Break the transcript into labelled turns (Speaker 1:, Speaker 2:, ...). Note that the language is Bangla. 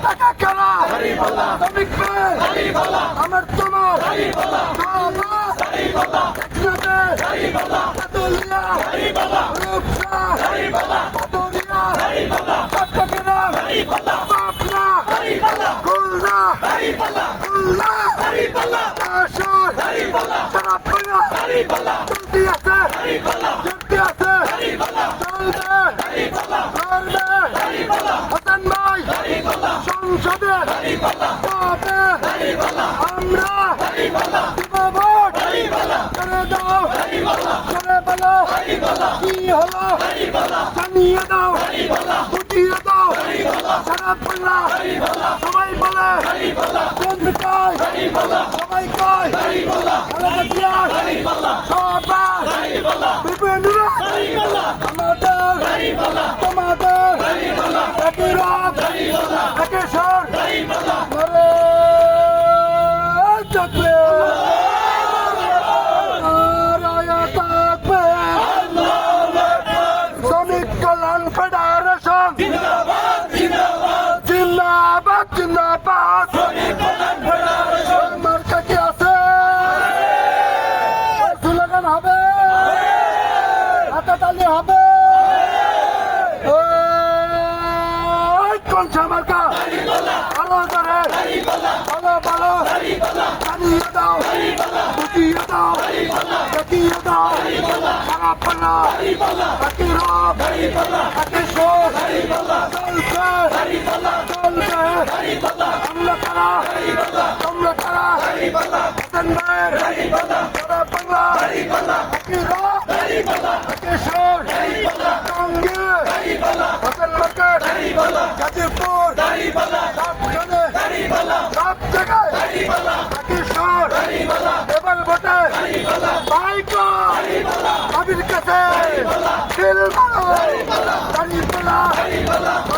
Speaker 1: টাকা কেনা শ্রমিক আমার তোমার সংসদে আমরা ভোট করে দাও করে বলো কি হলো জানিয়ে দাও বুঝিয়ে দাও সারা পাল্লা সবাই বলে সবাই কয় সবাই বিভিন্ন আমাদের তোমাদের একই রব একই স্বর থাকবে শ্রমিক কল্যাণ ফেডারেশন জিন্দাবাদ জিন্দাবাদ মার্কা কি আছে স্লোগান হবে হাতাতালি হবে কোনসা মার্কা ভালো করে ভালো ভালো জানিয়ে দাও বুঝিয়ে দাও দেখিয়ে দাও সারা পাল্লা একই রব একই সুর চলছে চলবে আমরা তারা তোমরা তারা হাসান ভাইয়ের সারা পাল্লা একই রব একই সুর টঙ্গী হাসান মার্কেট গাজীপুর সব জায়গায় একই সুর এবার ভোটে ভাবির কাছে দাঁড়িয়ে